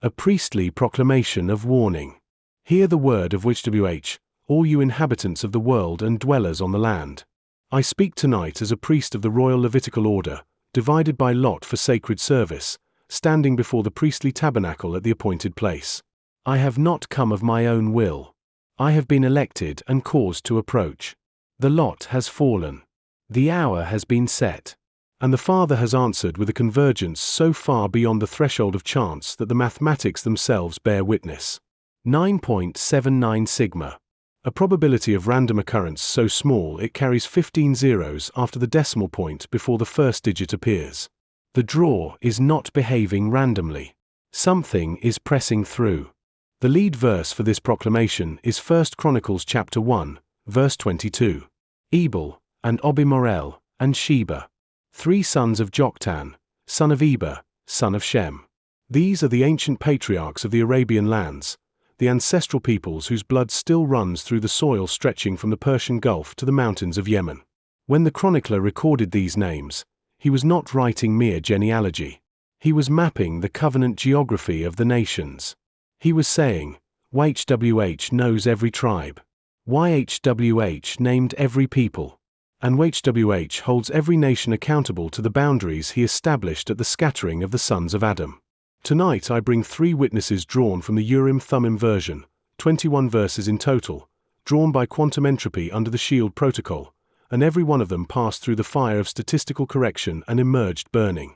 A priestly proclamation of warning. Hear the word of which, all you inhabitants of the world and dwellers on the land. I speak tonight as a priest of the royal Levitical order, divided by lot for sacred service, standing before the priestly tabernacle at the appointed place. I have not come of my own will. I have been elected and caused to approach. The lot has fallen. The hour has been set. And the Father has answered with a convergence so far beyond the threshold of chance that the mathematics themselves bear witness. 9.79 sigma. A probability of random occurrence so small it carries 15 zeros after the decimal point before the first digit appears. The draw is not behaving randomly. Something is pressing through. The lead verse for this proclamation is 1 Chronicles chapter 1, verse 22. Ebal, and Obimorel, and Sheba, 3 sons of Joktan, son of Eber, son of Shem. These are the ancient patriarchs of the Arabian lands, the ancestral peoples whose blood still runs through the soil stretching from the Persian Gulf to the mountains of Yemen. When the chronicler recorded these names, he was not writing mere genealogy. He was mapping the covenant geography of the nations. He was saying, YHWH knows every tribe. YHWH named every people. And YHWH holds every nation accountable to the boundaries he established at the scattering of the sons of Adam. Tonight I bring 3 witnesses drawn from the Urim Thummim version, 21 verses in total, drawn by quantum entropy under the Shield Protocol, and every one of them passed through the fire of statistical correction and emerged burning.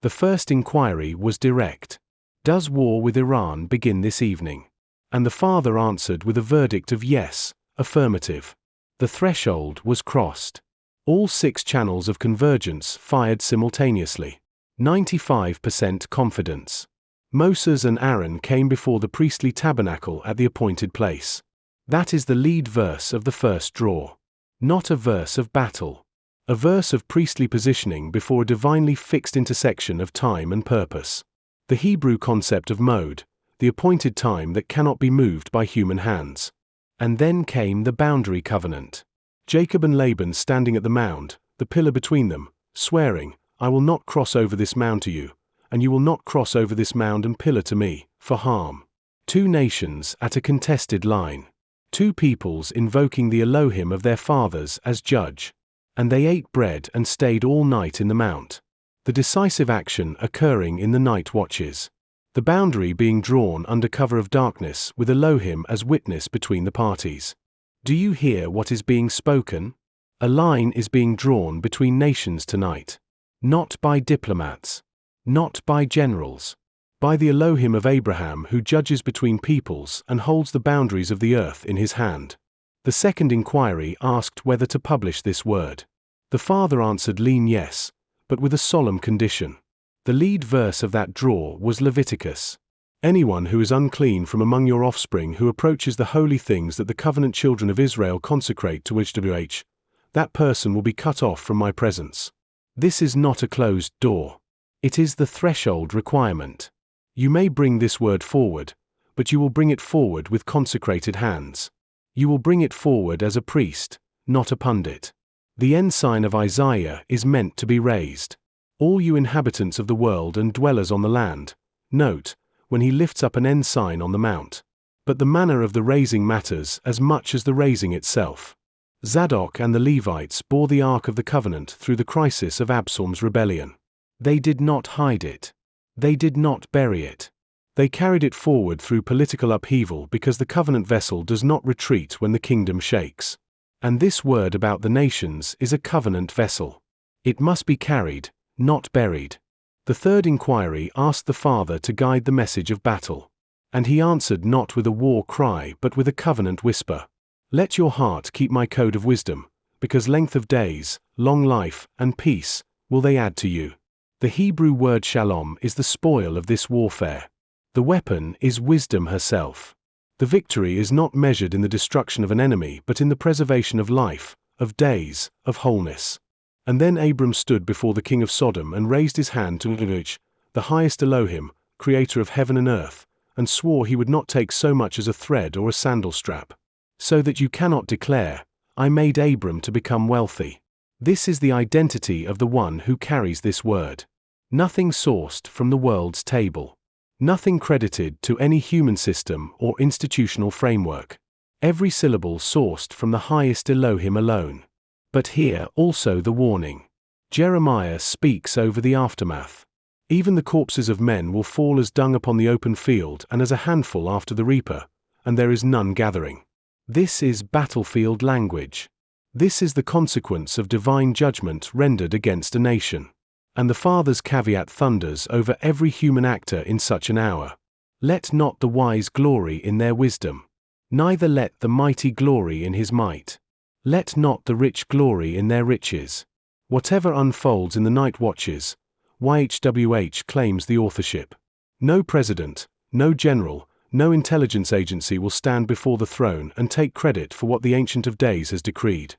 The first inquiry was direct. Does war with Iran begin this evening? And the Father answered with a verdict of yes, affirmative. The threshold was crossed. All 6 channels of convergence fired simultaneously. 95% confidence. Moses and Aaron came before the priestly tabernacle at the appointed place. That is the lead verse of the first draw. Not a verse of battle. A verse of priestly positioning before a divinely fixed intersection of time and purpose. The Hebrew concept of mode, the appointed time that cannot be moved by human hands. And then came the boundary covenant. Jacob and Laban standing at the mound, the pillar between them, swearing, I will not cross over this mound to you, and you will not cross over this mound and pillar to me, for harm. 2 nations at a contested line. 2 peoples invoking the Elohim of their fathers as judge. And they ate bread and stayed all night in the mount. The decisive action occurring in the night watches. The boundary being drawn under cover of darkness with Elohim as witness between the parties. Do you hear what is being spoken? A line is being drawn between nations tonight. Not by diplomats. Not by generals. By the Elohim of Abraham who judges between peoples and holds the boundaries of the earth in his hand. The second inquiry asked whether to publish this word. The Father answered lean yes, but with a solemn condition. The lead verse of that draw was Leviticus. Anyone who is unclean from among your offspring who approaches the holy things that the covenant children of Israel consecrate to which, that person will be cut off from my presence. This is not a closed door. It is the threshold requirement. You may bring this word forward, but you will bring it forward with consecrated hands. You will bring it forward as a priest, not a pundit. The ensign of Isaiah is meant to be raised. All you inhabitants of the world and dwellers on the land, note, when he lifts up an ensign on the mount. But the manner of the raising matters as much as the raising itself. Zadok and the Levites bore the Ark of the Covenant through the crisis of Absalom's rebellion. They did not hide it. They did not bury it. They carried it forward through political upheaval because the covenant vessel does not retreat when the kingdom shakes. And this word about the nations is a covenant vessel. It must be carried, not buried. The third inquiry asked the Father to guide the message of battle. And he answered not with a war cry but with a covenant whisper. Let your heart keep my code of wisdom, because length of days, long life, and peace, will they add to you. The Hebrew word shalom is the spoil of this warfare. The weapon is wisdom herself. The victory is not measured in the destruction of an enemy but in the preservation of life, of days, of wholeness. And then Abram stood before the king of Sodom and raised his hand to the highest Elohim, creator of heaven and earth, and swore he would not take so much as a thread or a sandal strap. So that you cannot declare, I made Abram to become wealthy. This is the identity of the one who carries this word. Nothing sourced from the world's table. Nothing credited to any human system or institutional framework. Every syllable sourced from the highest Elohim alone. But here also the warning. Jeremiah speaks over the aftermath. Even the corpses of men will fall as dung upon the open field and as a handful after the reaper, and there is none gathering. This is battlefield language. This is the consequence of divine judgment rendered against a nation. And the Father's caveat thunders over every human actor in such an hour. Let not the wise glory in their wisdom, neither let the mighty glory in his might. Let not the rich glory in their riches. Whatever unfolds in the night watches, YHWH claims the authorship. No president, no general, no intelligence agency will stand before the throne and take credit for what the Ancient of Days has decreed.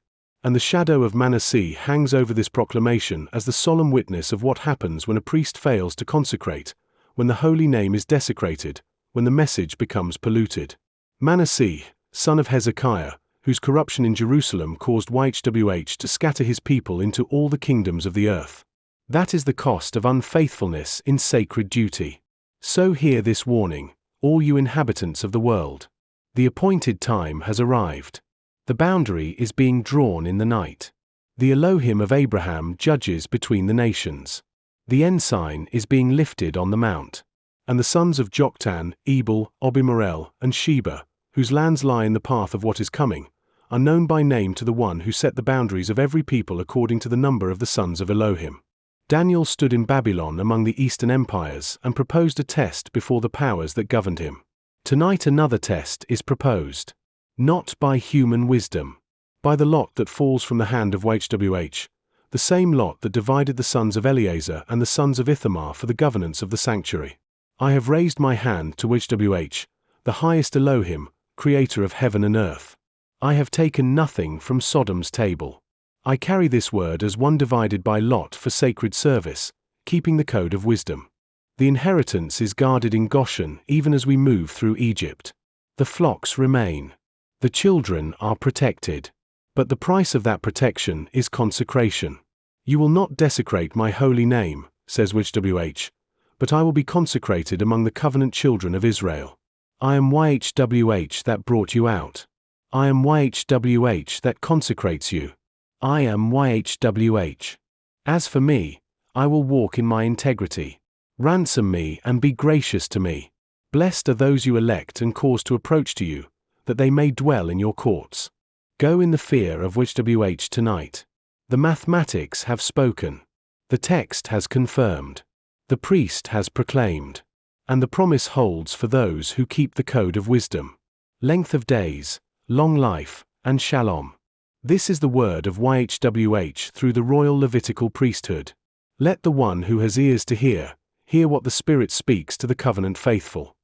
And the shadow of Manasseh hangs over this proclamation as the solemn witness of what happens when a priest fails to consecrate, when the holy name is desecrated, when the message becomes polluted. Manasseh, son of Hezekiah, whose corruption in Jerusalem caused YHWH to scatter his people into all the kingdoms of the earth. That is the cost of unfaithfulness in sacred duty. So hear this warning, all you inhabitants of the world. The appointed time has arrived. The boundary is being drawn in the night. The Elohim of Abraham judges between the nations. The ensign is being lifted on the mount. And the sons of Joktan, Ebal, Obimarel, and Sheba, whose lands lie in the path of what is coming, are known by name to the one who set the boundaries of every people according to the number of the sons of Elohim. Daniel stood in Babylon among the eastern empires and proposed a test before the powers that governed him. Tonight another test is proposed. Not by human wisdom, by the lot that falls from the hand of YHWH, the same lot that divided the sons of Eleazar and the sons of Ithamar for the governance of the sanctuary. I have raised my hand to YHWH, the highest Elohim, creator of heaven and earth. I have taken nothing from Sodom's table. I carry this word as one divided by lot for sacred service, keeping the code of wisdom. The inheritance is guarded in Goshen even as we move through Egypt. The flocks remain. The children are protected. But the price of that protection is consecration. You will not desecrate my holy name, says YHWH, but I will be consecrated among the covenant children of Israel. I am YHWH that brought you out. I am YHWH that consecrates you. I am YHWH. As for me, I will walk in my integrity. Ransom me and be gracious to me. Blessed are those you elect and cause to approach to you, that they may dwell in your courts. Go in the fear of YHWH tonight. The mathematics have spoken. The text has confirmed. The priest has proclaimed. And the promise holds for those who keep the code of wisdom. Length of days, long life, and shalom. This is the word of YHWH through the royal Levitical priesthood. Let the one who has ears to hear what the Spirit speaks to the covenant faithful.